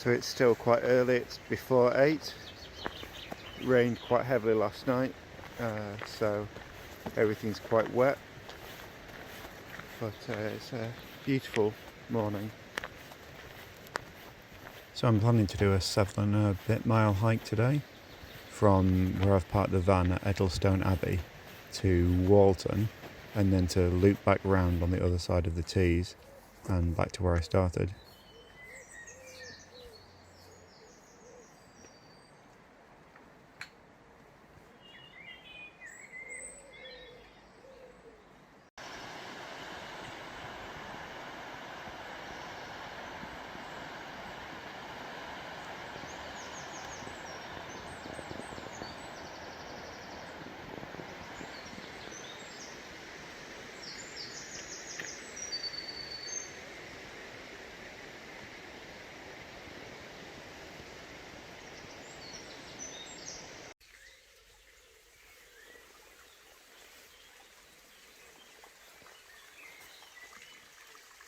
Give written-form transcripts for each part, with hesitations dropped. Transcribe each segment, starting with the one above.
So it's still quite early, it's before 8. It rained quite heavily last night, so everything's quite wet, but it's a beautiful morning. So I'm planning to do a 7.5 mile hike today from where I've parked the van at Egglestone Abbey to Whorlton, and then to loop back round on the other side of the Tees and back to where I started.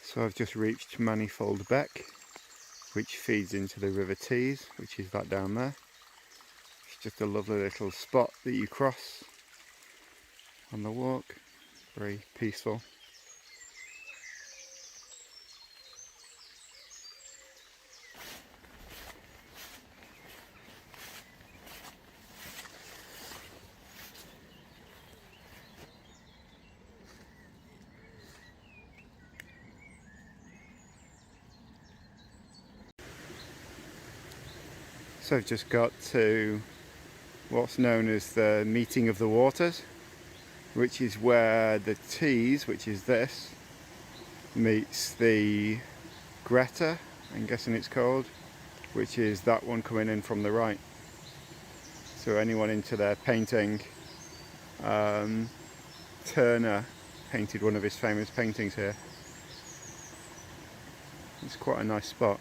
So I've just reached Manifold Beck, which feeds into the River Tees, which is that down there. It's just a lovely little spot that you cross on the walk, very peaceful. So I've just got to what's known as the Meeting of the Waters, which is where the Tees, which is this, meets the Greta, I'm guessing it's called, which is that one coming in from the right. So anyone into their painting, Turner painted one of his famous paintings here. It's quite a nice spot.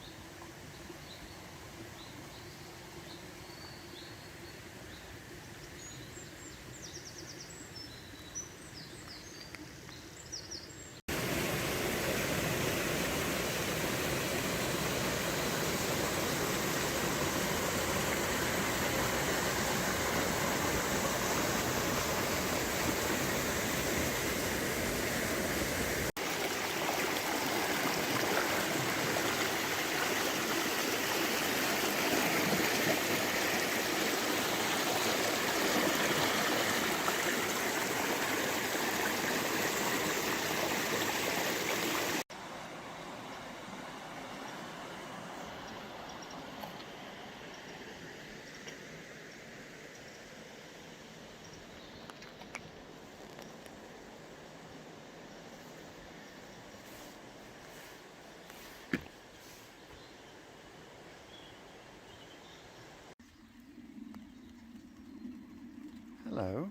Hello.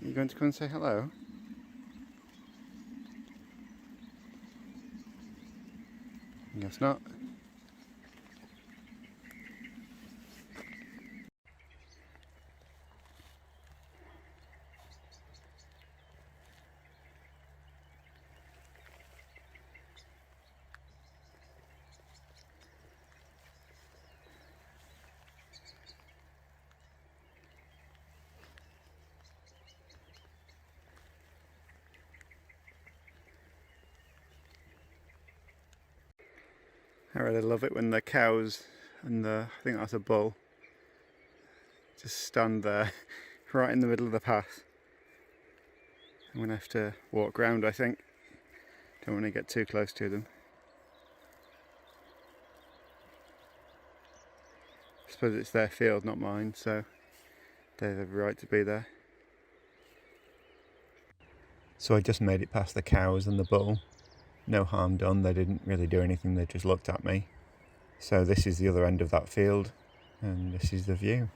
Are you going to come and say hello? I guess not. I really love it when the cows and I think that's a bull, just stand there right in the middle of the path. I'm going to have to walk round, I think. Don't want to get too close to them. I suppose it's their field, not mine, so they have the right to be there. So I just made it past the cows and the bull. No harm done, they didn't really do anything, they just looked at me. So this is the other end of that field, and this is the view.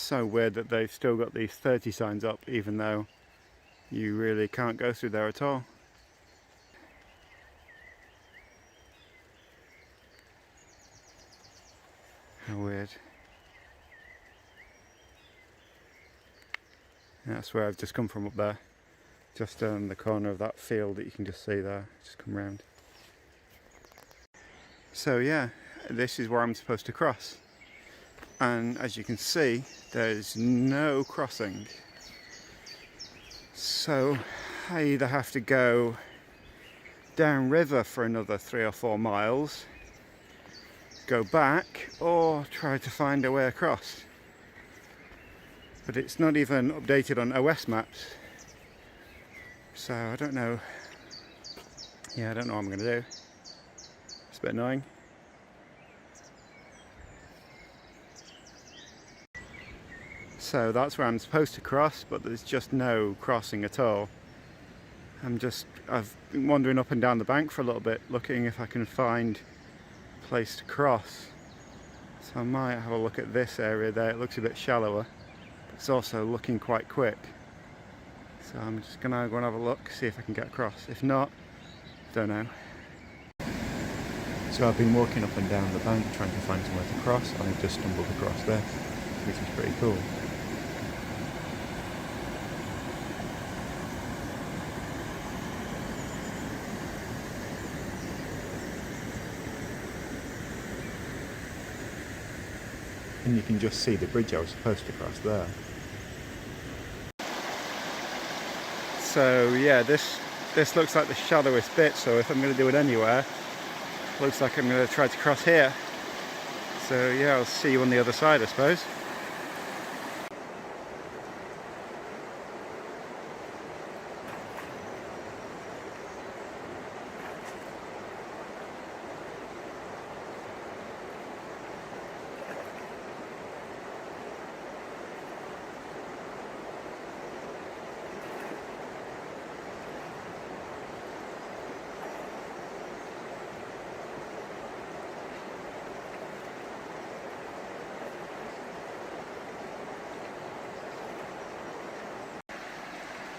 so weird that they've still got these 30 signs up, even though you really can't go through there at all. How weird. That's where I've just come from up there. Just on the corner of that field that you can just see there. Just come round. So yeah, this is where I'm supposed to cross. And as you can see, there's no crossing. So I either have to go downriver for another 3 or 4 miles, go back, or try to find a way across. But it's not even updated on OS maps, so I don't know. Yeah, I don't know what I'm going to do. It's a bit annoying. So that's where I'm supposed to cross, but there's just no crossing at all. I've been wandering up and down the bank for a little bit, looking if I can find a place to cross. So I might have a look at this area there. It looks a bit shallower. It's also looking quite quick, so I'm just gonna go and have a look, see if I can get across. If not, don't know. So I've been walking up and down the bank trying to find somewhere to cross, and I've just stumbled across this, which is pretty cool. And you can just see the bridge I was supposed to cross there. So yeah, this looks like the shallowest bit, so if I'm going to do it anywhere, looks like I'm going to try to cross here. So yeah, I'll see you on the other side, I suppose.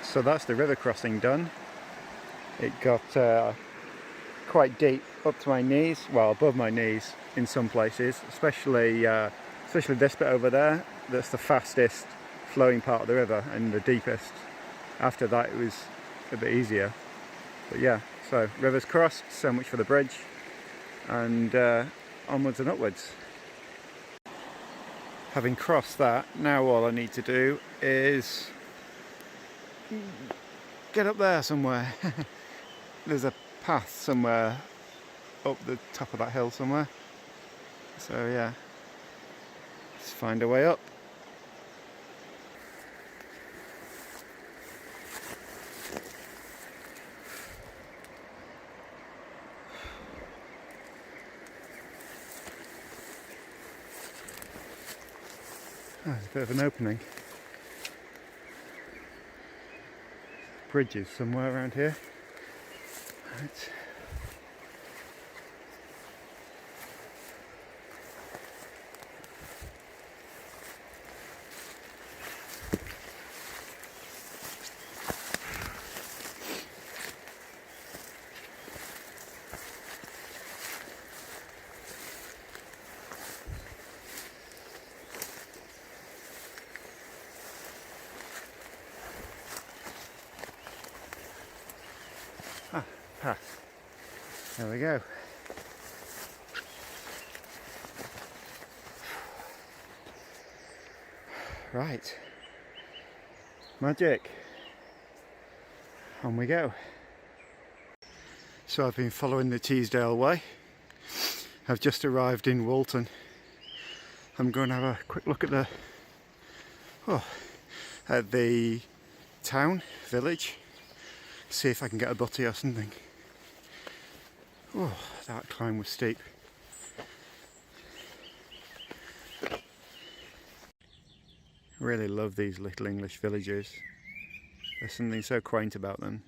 So that's the river crossing done. It got quite deep, up to my knees, well above my knees in some places, especially this bit over there. That's the fastest flowing part of the river and the deepest. After that it was a bit easier. But yeah, so river's crossed, so much for the bridge, and onwards and upwards. Having crossed that, now all I need to do is get up there somewhere. There's a path somewhere up the top of that hill somewhere. So yeah, let's find a way up. Oh, there's a bit of an opening. Bridges somewhere around here. Right. Path. There we go. Right. Magic. On we go. So I've been following the Teesdale way. I've just arrived in Whorlton. I'm going to have a quick look at the town, village. See if I can get a butty or something. Oh, that climb was steep. Really love these little English villages. There's something so quaint about them.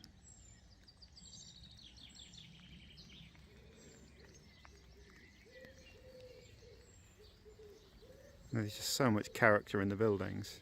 There's just so much character in the buildings.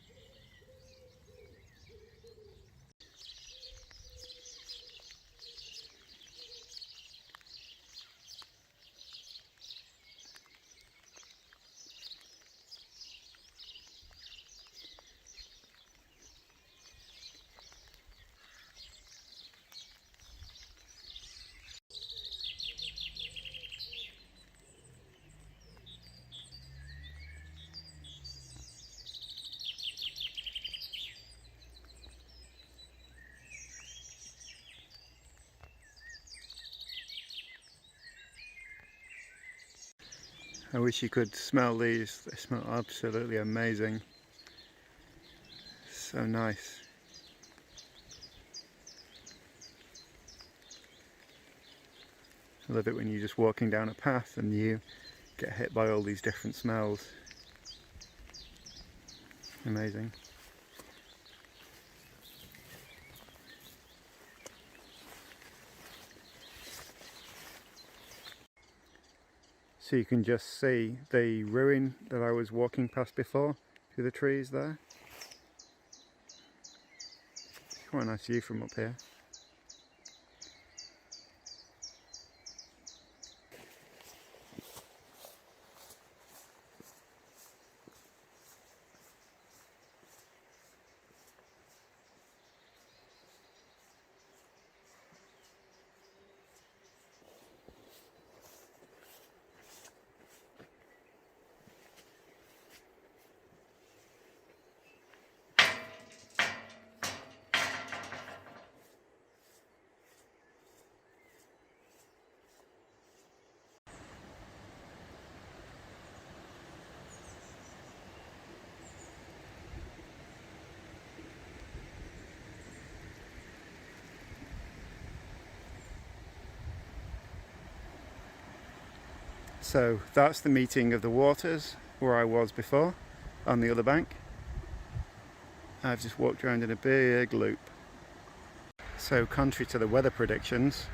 I wish you could smell these. They smell absolutely amazing. So nice. I love it when you're just walking down a path and you get hit by all these different smells. Amazing. So you can just see the ruin that I was walking past before through the trees there. Quite a nice view from up here. So that's the meeting of the waters where I was before, on the other bank. I've just walked around in a big loop. So contrary to the weather predictions,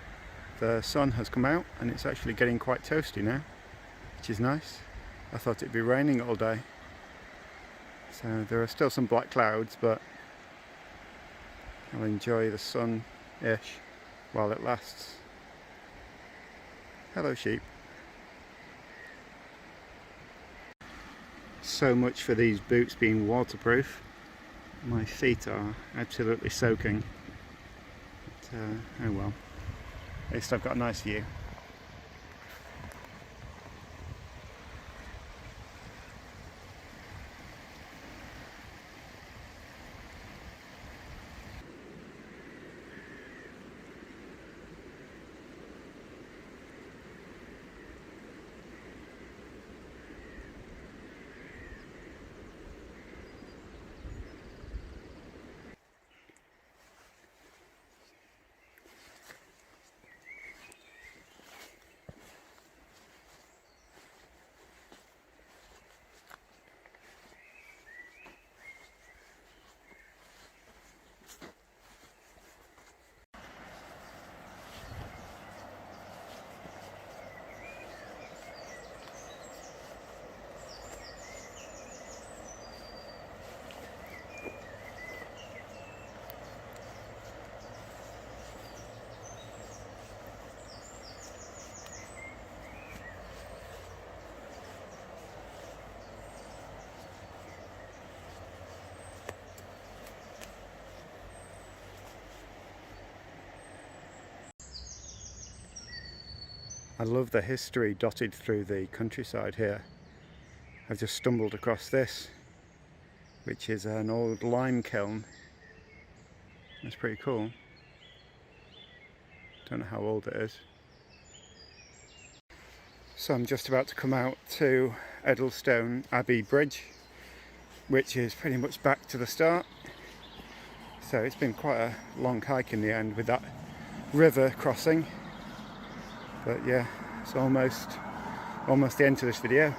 the sun has come out and it's actually getting quite toasty now, which is nice. I thought it'd be raining all day. So there are still some black clouds, but I'll enjoy the sun-ish while it lasts. Hello sheep. So much for these boots being waterproof. My feet are absolutely soaking. But, oh well. At least I've got a nice view. I love the history dotted through the countryside here. I've just stumbled across this, which is an old lime kiln. That's pretty cool. Don't know how old it is. So I'm just about to come out to Edelstone Abbey Bridge, which is pretty much back to the start. So it's been quite a long hike in the end with that river crossing. But yeah, it's almost the end to this video.